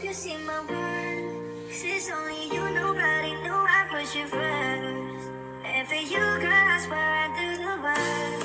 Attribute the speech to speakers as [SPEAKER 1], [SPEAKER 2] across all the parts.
[SPEAKER 1] you see my worth? 'Cause it's only you, nobody knew I put you first. And for you, girl, I swear I do the work.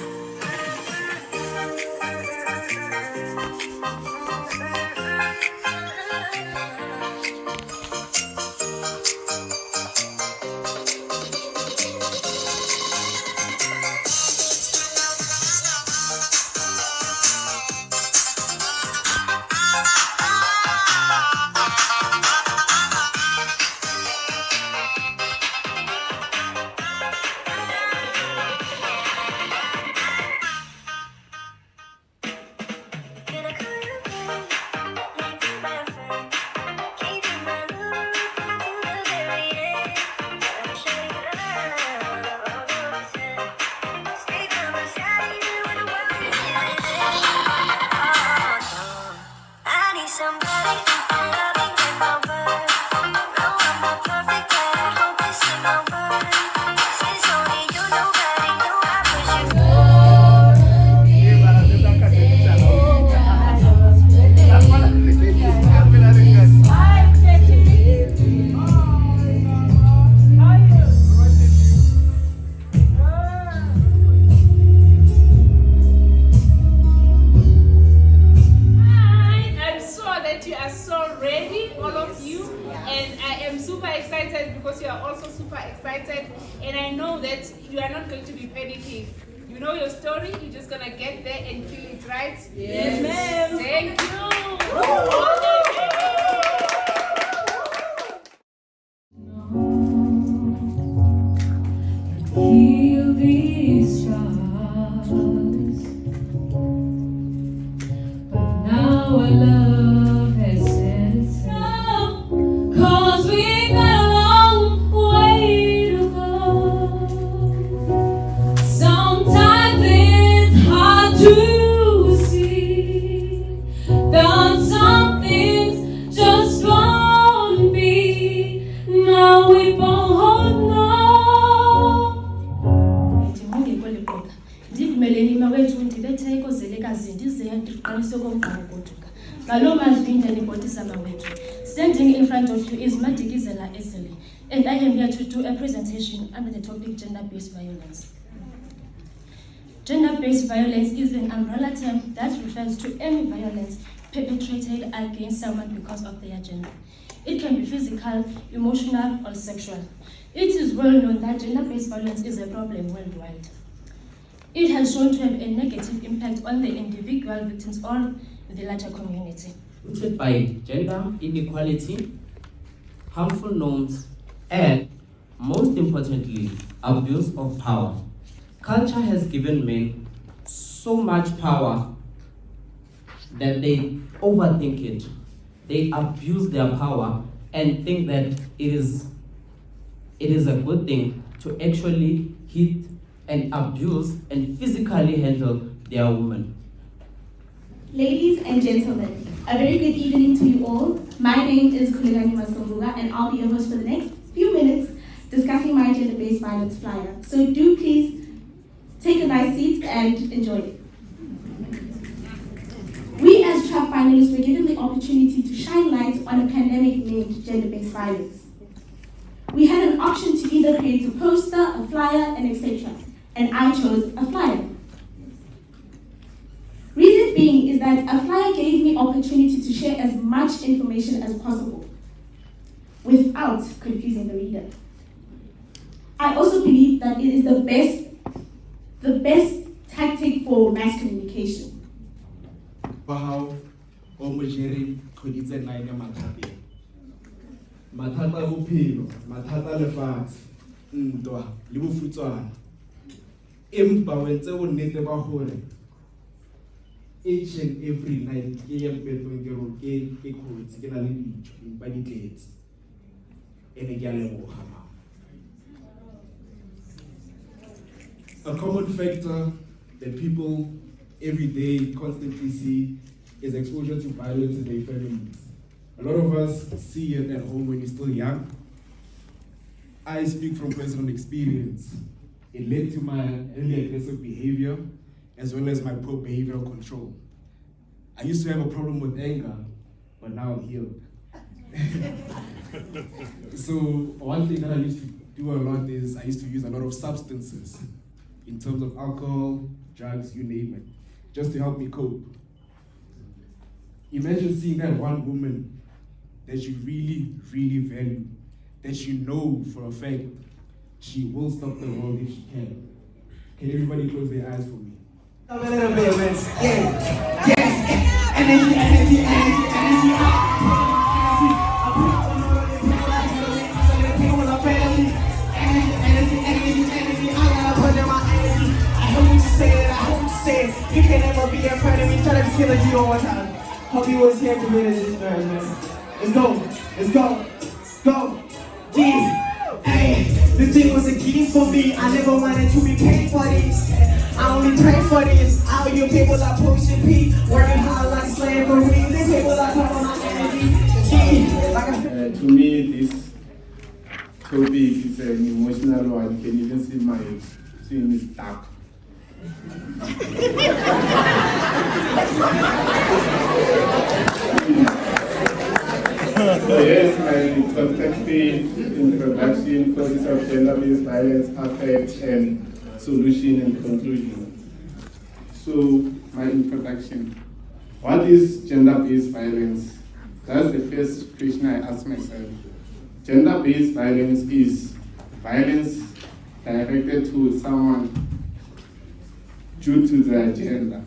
[SPEAKER 2] Because you are also super excited, and I know that you are not going to be panicking. You know your story, you're just gonna get there and kill it, right?
[SPEAKER 3] Yes, ma'am.
[SPEAKER 2] Thank you.
[SPEAKER 3] Heal these scars, but now our love has set itself. 'Cause we got a long way to go. Sometimes it's hard to see that some things just won't be. Now we both know.
[SPEAKER 4] Ndivumeleni mawethu ndibethe ikozelekazi ndize ndiqalise komgqalo goduka. Ngaloo mazwi indlela ibhotisa mawethu. Standing in front of you is Madikizela Esele, and I am here to do a presentation under the topic gender-based violence. Gender-based violence is an umbrella term that refers to any violence perpetrated against someone because of their gender. It can be physical, emotional, or sexual. It is well known that gender-based violence is a problem worldwide. It has shown to have a negative impact on the individual victims or the larger community.
[SPEAKER 5] Rooted by gender inequality, harmful norms, and most importantly, abuse of power. Culture has given men so much power that they overthink it. They abuse their power and think that it is a good thing to actually hit and abuse and physically handle their women.
[SPEAKER 6] Ladies and gentlemen, a very good evening to you all. My name is Kulirani Masombuga, and I'll be your host for the next few minutes discussing my gender-based violence flyer. So do please take a nice seat and enjoy it. We as TRAP finalists were given the opportunity to shine light on a pandemic named gender-based violence. We had an option to either create a poster, a flyer, and etc. And I chose a flyer. Reason being is that a flyer gave me opportunity to share as much information as possible without confusing the reader. I also believe that it is the best tactic for mass communication.
[SPEAKER 7] How omojeri khoditse line ya mathape. Mathata bophelo, mathata lefatshe, ntwa le bofutswana. Empa wentse bo nnete ba hore each and every night ke ya mpetong ke ro ke khotsi ke na le ditho empa di tletse. Ene ke a leboga mama. A common factor that people every day constantly see is exposure to violence in their families. A lot of us see it at home when you're still young. I speak from personal experience. It led to my early aggressive behavior as well as my poor behavioral control. I used to have a problem with anger, but now I'm healed. So one thing that I used to do a lot is I used to use a lot of substances in terms of alcohol, drugs, you name it, just to help me cope. Imagine seeing that one woman that you really, really value, that you know for a fact she will stop the world if she can. Can everybody close their eyes for me?
[SPEAKER 8] A little bit, man. Yeah. Yes. Energy, energy, energy, energy. I put up on all of this people like so many people with a family. Energy, energy, energy, energy. I gotta put in my energy. I heard what you said, I heard what you said. You can never be in front of me. Try to just energy on one time. Hope you was here to witness this man. Let's go. Let's go. Go. Yeah. Hey, this thing was a gift for me. I never wanted to be paid for this. I only pray for this. All you people are pushing P, working hard like slavery. These people are coming on my energy. Yeah,
[SPEAKER 9] to me, this topic is an emotional one. You can even see my skin is dark. Yes, my constructive introduction, causes of gender-based violence, effects, and solution and conclusion. So, my introduction. What is gender-based violence? That's the first question I ask myself. Gender-based violence is violence directed to someone due to their gender.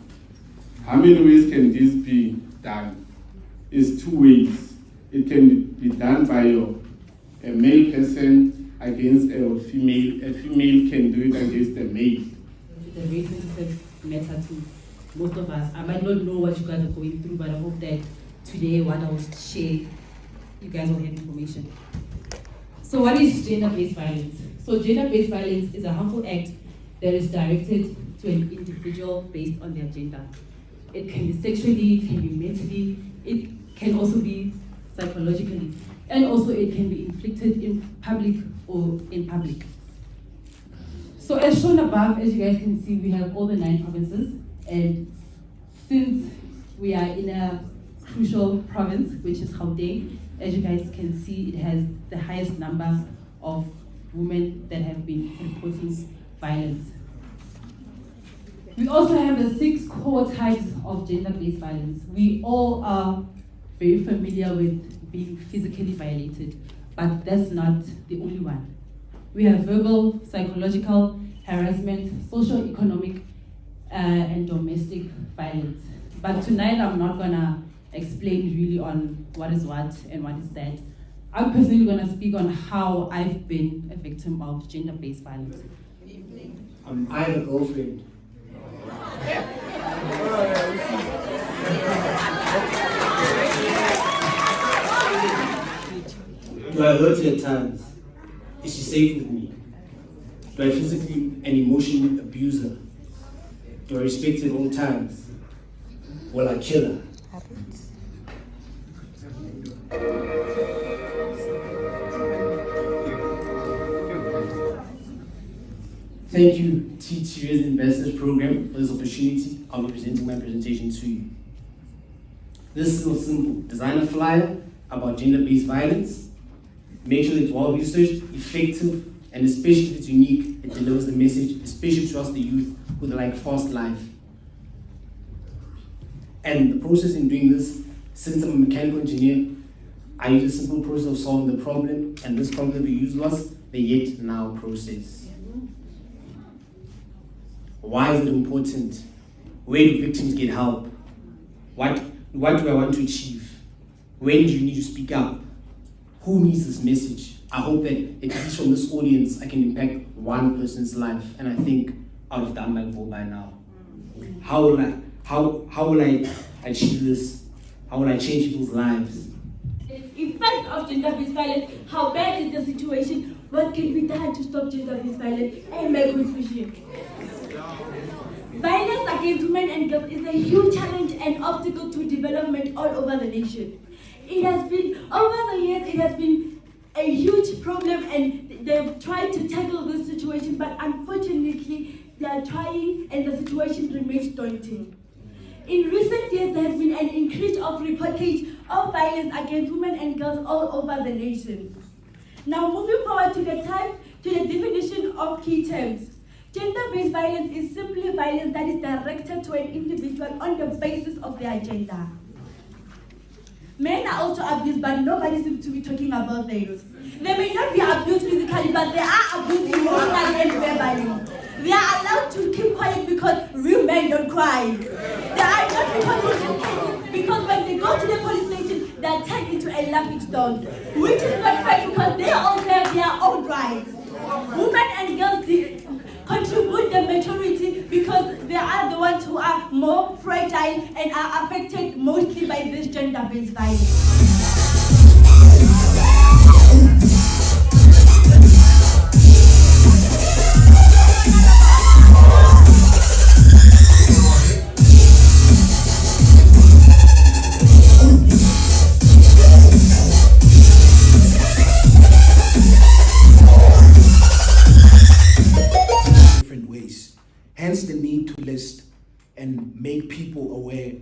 [SPEAKER 9] How many ways can this be done? It's two ways. It can be done by a male person against a female. A female can do it against a male.
[SPEAKER 3] The race matter to most of us. I might not know what you guys are going through, but I hope that today what I will share, you guys will have information. So what is gender-based violence? So gender-based violence is a harmful act that is directed to an individual based on their gender. It can be sexually, it can be mentally, it can also be psychologically, and also it can be inflicted in public or in public. So as shown above, as you guys can see, we have all the 9 provinces, and since we are in a crucial province, which is Gauteng, as you guys can see, it has the highest number of women that have been reporting violence. We also have the 6 core types of gender-based violence. We all are very familiar with being physically violated, but that's not the only one. We have verbal, psychological, harassment, socio-economic, and domestic violence. But tonight I'm not gonna explain really on what is what and what is that. I'm personally gonna speak on how I've been a victim of gender-based violence.
[SPEAKER 8] I have a girlfriend.
[SPEAKER 10] Do I hurt her at times? Is she safe with me? Do I physically and emotionally abuse her? Do I respect her at all times? Will I kill her? Thank you, Teachers Investors Program, for this opportunity. I'll be presenting my presentation to you. This is simple. Design a flyer about gender-based violence. Make sure it's well researched, effective, and especially if it's unique, it delivers the message, especially to us the youth who like fast life. And the process in doing this, since I'm a mechanical engineer, I use a simple process of solving the problem, and this problem we used was the yet now process. Why is it important? Where do victims get help? What do I want to achieve? When do you need to speak up? Who needs this message? I hope that at least from this audience, I can impact one person's life, and I think I'll have done my goal by now. How will I achieve this? How will I change people's lives?
[SPEAKER 11] Effect of gender-based violence, how bad is the situation, what can be done to stop gender-based violence, and my conclusion. Violence against women and girls is a huge challenge and obstacle to development all over the nation. It has been, over the years, it has been a huge problem, and they've tried to tackle this situation, but unfortunately, they are trying and the situation remains daunting. In recent years, there has been an increase of reportage of violence against women and girls all over the nation. Now, moving forward to the definition of key terms. Gender-based violence is simply violence that is directed to an individual on the basis of their gender. Men are also abused, but nobody seems to be talking about those. They may not be abused physically, but they are abused emotionally and verbally. They are allowed to keep quiet because real men don't cry. They are not reporting these cases because when they go to the police station, they are turned into a laughing stock, which is not fair because they also have their own rights. Women and girls contribute the majority because they are the ones who are more fragile and are affected mostly by this gender-based violence.
[SPEAKER 8] Hence the need to list and make people aware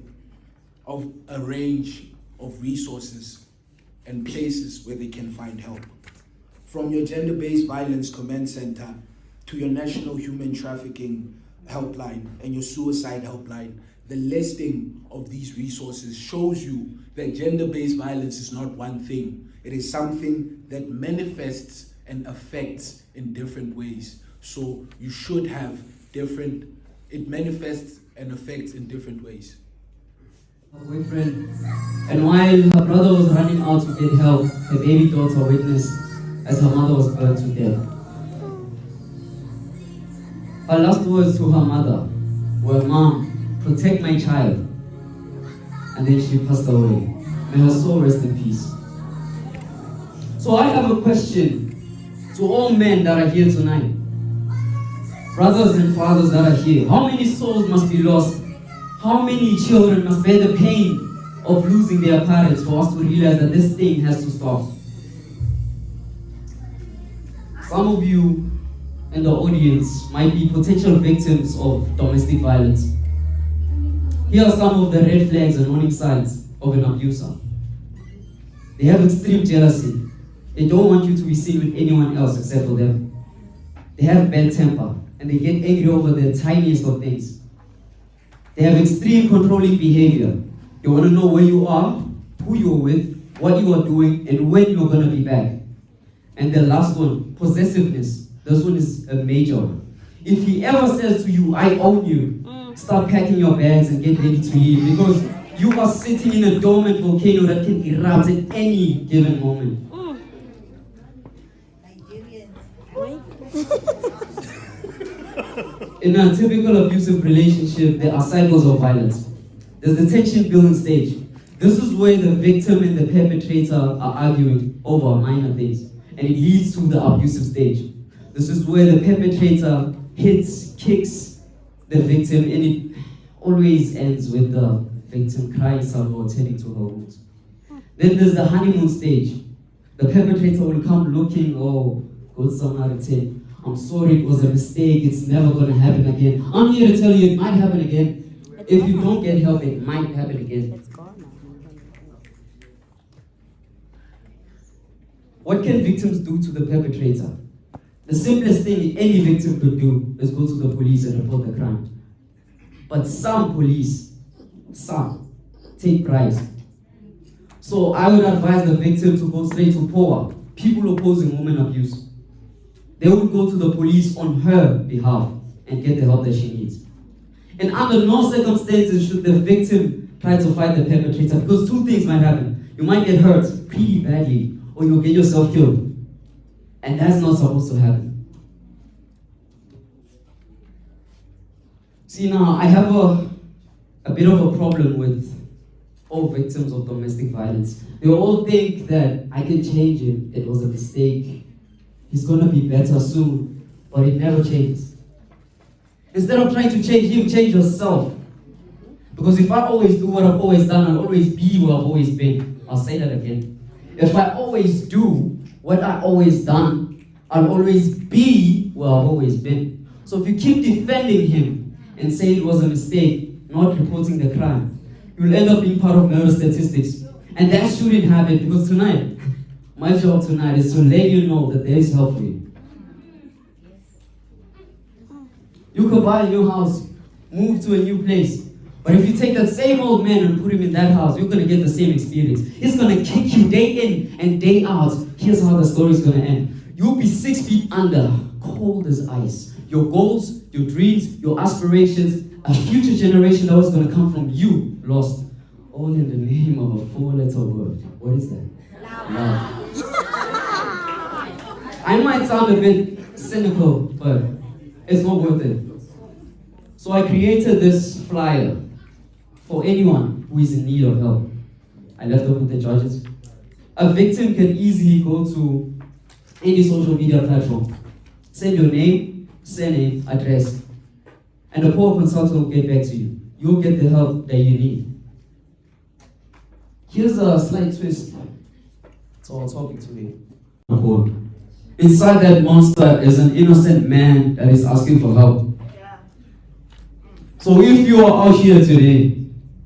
[SPEAKER 8] of a range of resources and places where they can find help. From your gender-based violence command center to your national human trafficking helpline and your suicide helpline, the listing of these resources shows you that gender-based violence is not one thing. It is something that manifests and affects in different ways. So you should have it manifests and affects in different ways.
[SPEAKER 12] Her boyfriend, and while her brother was running out to get help, her baby daughter witnessed as her mother was burned to death. Her last words to her mother were, "Mom, protect my child." And then she passed away. May her soul rest in peace. So I have a question to all men that are here tonight. Brothers and fathers that are here, how many souls must be lost? How many children must bear the pain of losing their parents for us to realize that this thing has to stop? Some of you in the audience might be potential victims of domestic violence. Here are some of the red flags and warning signs of an abuser. They have extreme jealousy. They don't want you to be seen with anyone else except for them. They have bad temper, and they get angry over the tiniest of things. They have extreme controlling behavior. They want to know where you are, who you are with, what you are doing, and when you are going to be back. And the last one, possessiveness. This one is a major one. If he ever says to you, "I own you," start packing your bags and get ready to leave, because you are sitting in a dormant volcano that can erupt at any given moment. In a typical abusive relationship, there are cycles of violence. There's the tension building stage. This is where the victim and the perpetrator are arguing over minor things, and it leads to the abusive stage. This is where the perpetrator kicks the victim, and it always ends with the victim crying some or tending to her wounds. Then there's the honeymoon stage. The perpetrator will come looking, "Oh, good Samaritan, I'm sorry, it was a mistake, it's never going to happen again. I'm here to tell you it might happen again. If you don't get help, it might happen again." What can victims do to the perpetrator? The simplest thing any victim could do is go to the police and report the crime. But some police, take bribes. So I would advise the victim to go straight to POA, people opposing women abuse. They will go to the police on her behalf and get the help that she needs. And under no circumstances should the victim try to fight the perpetrator, because two things might happen. You might get hurt pretty badly, or you'll get yourself killed. And that's not supposed to happen. See, now I have a bit of a problem with all victims of domestic violence. They all think that I can change him, it was a mistake, he's gonna be better soon, but it never changes. Instead of trying to change him, change yourself. Because if I always do what I've always done, I'll always be where I've always been. I'll say that again. If I always do what I've always done, I'll always be where I've always been. So if you keep defending him and say it was a mistake, not reporting the crime, you'll end up being part of murder statistics. And that shouldn't happen because tonight, my job tonight is to let you know that there is help for you. You could buy a new house, move to a new place. But if you take that same old man and put him in that house, you're going to get the same experience. He's going to kick you day in and day out. Here's how the story is going to end. You'll be 6 feet under, cold as ice. Your goals, your dreams, your aspirations, a future generation that was going to come from you, lost. All in the name of a 4-letter word. What is that? Love. I might sound a bit cynical, but it's not worth it. So I created this flyer for anyone who is in need of help. I left it with the judges. A victim can easily go to any social media platform, send your name, surname, address, and the poor consultant will get back to you. You'll get the help that you need. Here's a slight twist to our topic today. Inside that monster is an innocent man that is asking for help. So if you are out here today,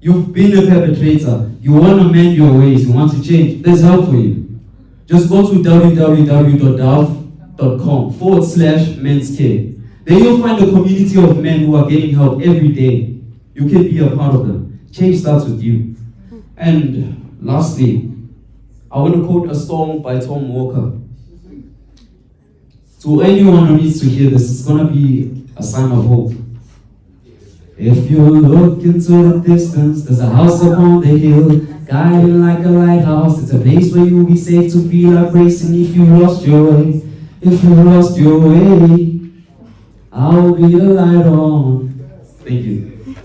[SPEAKER 12] you've been a perpetrator, you want to mend your ways, you want to change, there's help for you. Just go to www.dove.com/men's care. There you'll find a community of men who are getting help every day. You can be a part of them. Change starts with you. And lastly, I want to quote a song by Tom Walker. To anyone who needs to hear this, it's going to be a sign of hope. If you look into the distance, there's a house upon the hill, guiding like a lighthouse. It's a place where you'll be safe to feel like racing if you lost your way. If you lost your way, I'll be the light on. Thank you.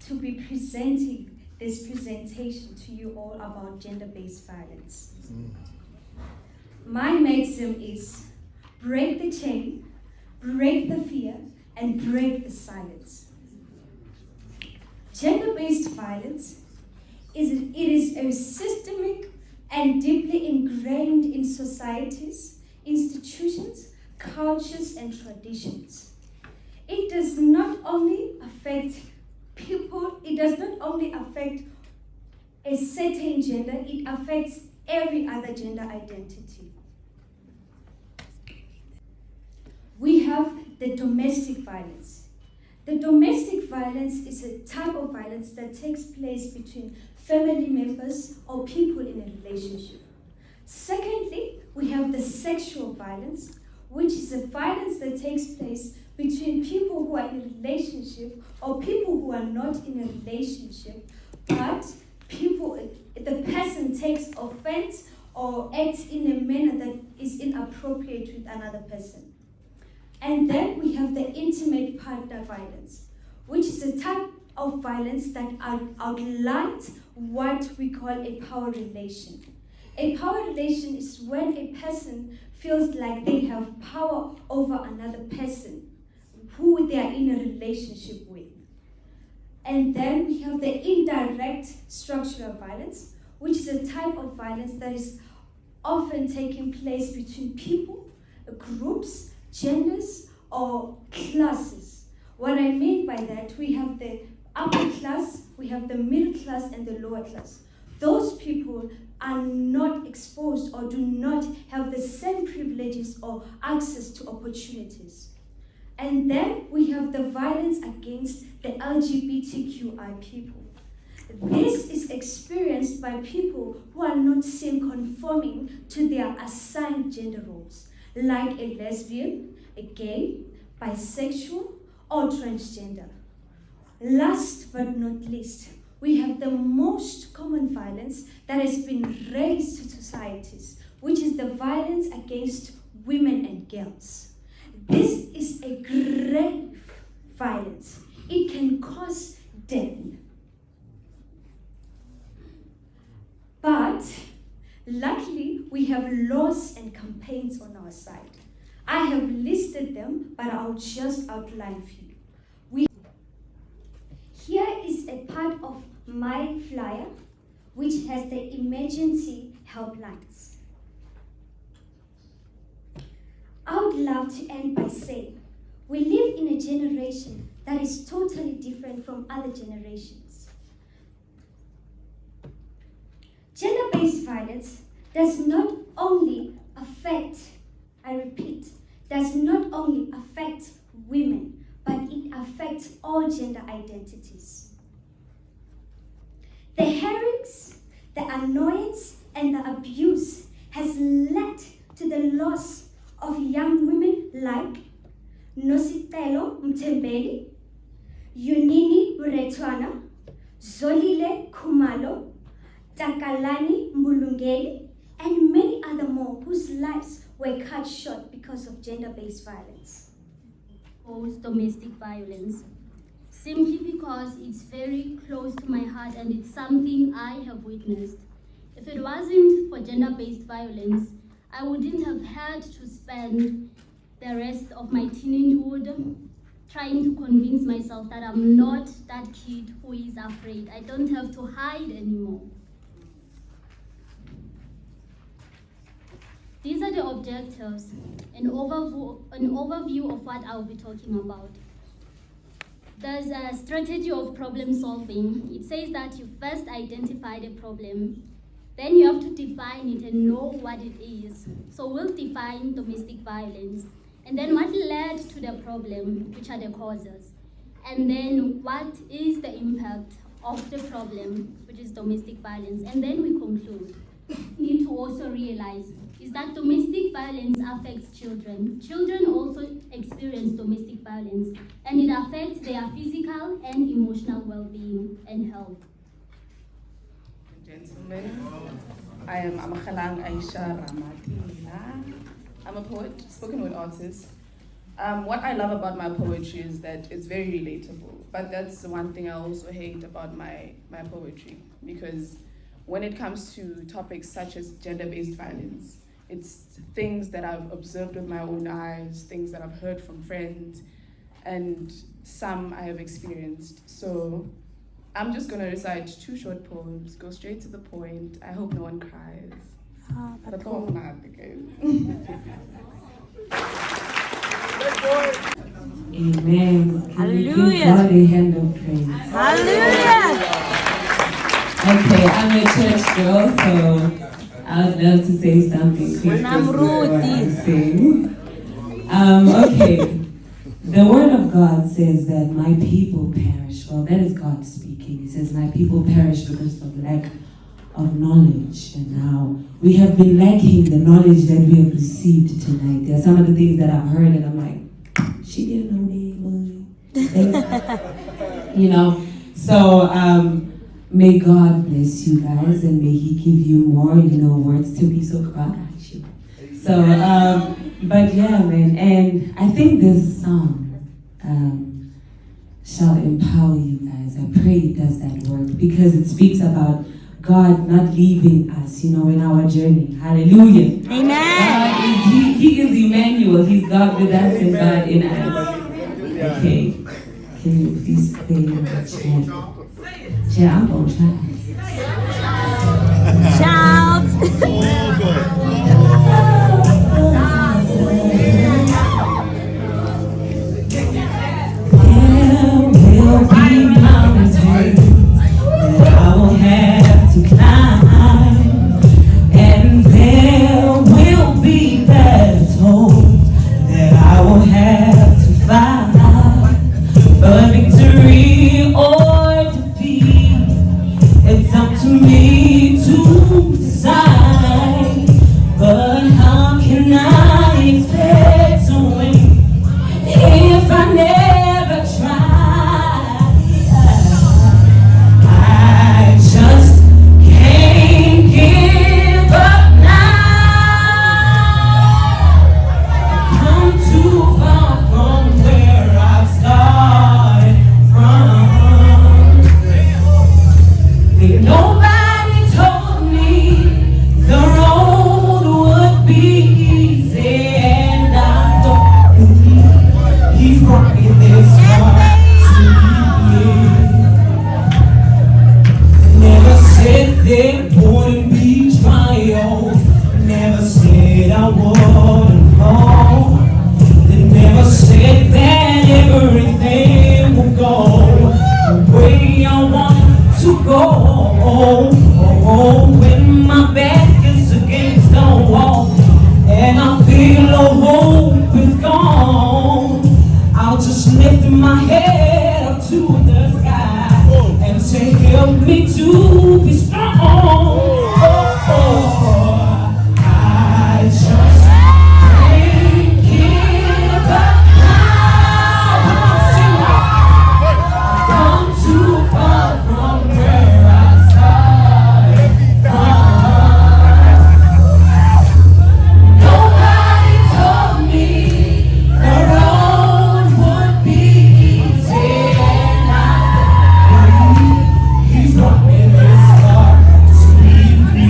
[SPEAKER 13] To be presenting this presentation to you all about gender-based violence. My maxim is break the chain, break the fear, and break the silence. Gender-based violence is a systemic and deeply ingrained in societies, institutions, cultures, and traditions. It does not only affect people, it does not only affect a certain gender, it affects every other gender identity. We have the domestic violence. The domestic violence is a type of violence that takes place between family members or people in a relationship. Secondly, we have the sexual violence, which is a violence that takes place between people who are in a relationship or people who are not in a relationship, but the person takes offense or acts in a manner that is inappropriate with another person. And then we have the intimate partner violence, which is a type of violence that outlines what we call a power relation. A power relation is when a person feels like they have power over another person who they are in a relationship with. And then we have the indirect structural violence, which is a type of violence that is often taking place between people, groups, genders, or classes. What I mean by that, we have the upper class, we have the middle class, and the lower class. Those people are not exposed or do not have the same privileges or access to opportunities. And then we have the violence against the LGBTQI people. This is experienced by people who are not seen conforming to their assigned gender roles, like a lesbian, a gay, bisexual, or transgender. Last but not least, we have the most common violence that has been raised to societies, which is the violence against women and girls. This is a grave violence. It can cause death. But luckily, we have laws and campaigns on our side. I have listed them, but I'll just outline a few. Here is a part of my flyer, which has the emergency helplines. I would love to end by saying, we live in a generation that is totally different from other generations. Gender-based violence does not only affect, I repeat, does not only affect women, but it affects all gender identities. The hearings, the annoyance, and the abuse has led to the loss of young women like Nositelo Mtembeli, Yunini Muretwana, Zolile Kumalo, Takalani Mbulungeli, and many other more whose lives were cut short because of gender-based violence.
[SPEAKER 4] Domestic violence, simply because it's very close to my heart and it's something I have witnessed. If it wasn't for gender-based violence, I wouldn't have had to spend the rest of my teenagehood trying to convince myself that I'm not that kid who is afraid. I don't have to hide anymore. These are the objectives, an overview of what I'll be talking about. There's a strategy of problem solving. It says that you first identify the problem, then you have to define it and know what it is. So we'll define domestic violence, and then what led to the problem, which are the causes, and then what is the impact of the problem, which is domestic violence, and then we conclude. We need to also realize is that domestic violence affects children. Children also experience domestic violence, and it affects their physical and emotional well-being and health.
[SPEAKER 14] Gentlemen, I am Amakhalang Aisha Ramatila. I'm a poet, spoken word artist. What I love about my poetry is that it's very relatable, but that's the one thing I also hate about my poetry, because when it comes to topics such as gender-based violence, it's things that I've observed with my own eyes, things that I've heard from friends, and some I have experienced. So I'm just gonna recite 2 short poems, go straight to the point. I hope no one cries.
[SPEAKER 15] Amen.
[SPEAKER 16] Hallelujah.
[SPEAKER 15] Give God a hand of praise.
[SPEAKER 16] Hallelujah.
[SPEAKER 15] Okay, I'm a church girl, so I would love to say something quick before I sing. Okay, the word of God says that my people perish. Well, that is God speaking. He says my people perish because of lack of knowledge. And now we have been lacking the knowledge that we have received tonight. There are some of the things that I've heard and I'm like, she didn't know they you know. So may God bless you guys and may He give you more, words to be so proud at you. So, but yeah, man, and I think this song shall empower you guys. I pray it does that work because it speaks about God not leaving us, in our journey. Hallelujah.
[SPEAKER 16] Amen.
[SPEAKER 15] God He is Emmanuel. He's God with us and God in us. Okay. Can you please play the chant? Yeah, I'm gonna try.
[SPEAKER 16] Shout.
[SPEAKER 15] There will be mountains that I will have to climb, and there will be battles that I will have to fight. But victory or defeat, it's up to me to decide. But how can I expect to win if I never try? I just can't give up now. I've come too far from where I've started from. Nobody told me the road would be easy, and I don't believe He's brought me this far to be. Never said there wouldn't be trials. Never said I wouldn't fall. They never said that everything would go the way I want to go. When my
[SPEAKER 8] to help me to be strong. I just can't give up now. I've come too far from where I started from. Nobody told me the road would be easy, and I believe He's brought me this far to lead me.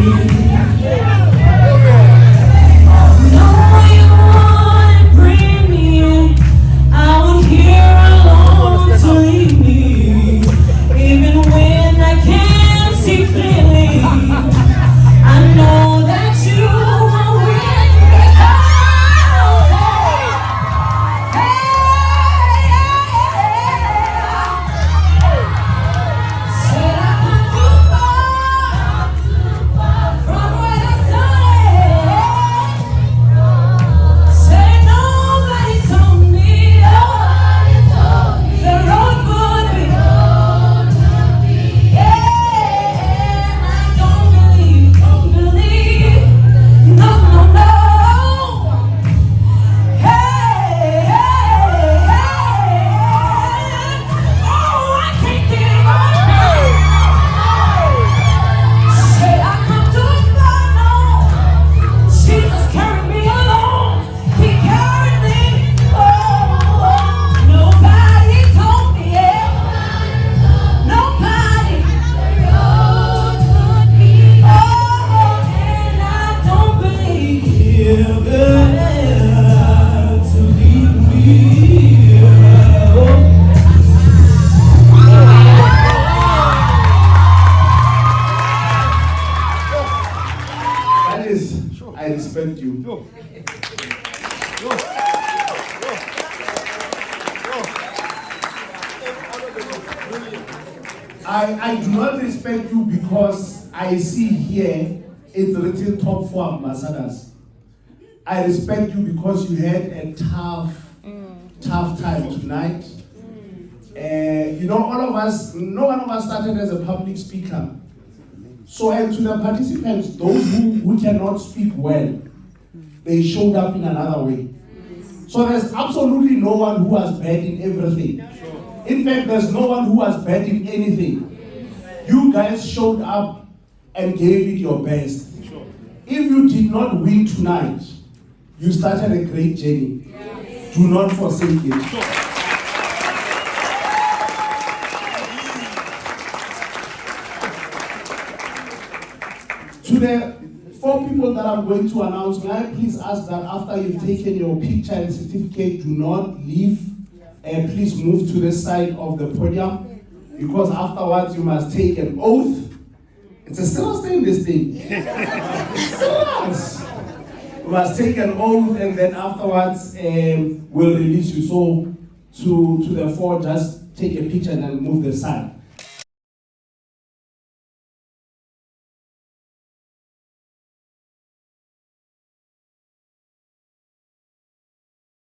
[SPEAKER 8] No, You wouldn't bring me in. I was here alone to lead me, even when I can't see clearly. I know that You are with me. Said I come too far from where I started. Said nobody told me the road would be. Yeah, I don't believe, no, no, no. Hey, oh, I can't give up. Say I come too far, no. Jesus carried me along. He carried me. Oh, nobody told me, nobody. Oh, and I don't believe to leave me.
[SPEAKER 7] That is, I respect you. I do not respect you because I see here it's written top 4 ambassadors. I respect you because you had a tough time tonight. You know, all of us, no one of us started as a public speaker. So, and to the participants, those who cannot speak well, they showed up in another way. So there's absolutely no one who was bad in everything. In fact, there's no one who was bad in anything. You guys showed up and gave it your best. If you did not win tonight, you started a great journey. Do not forsake it. To the 4 people that I'm going to announce, may I please ask that after you've taken your picture and certificate, do not leave. Please move to the side of the podium, because afterwards you must take an oath. It's a serious thing, this thing. Serious. You must take an oath, and then afterwards we'll release you. So to the 4, just take a picture and then move the side.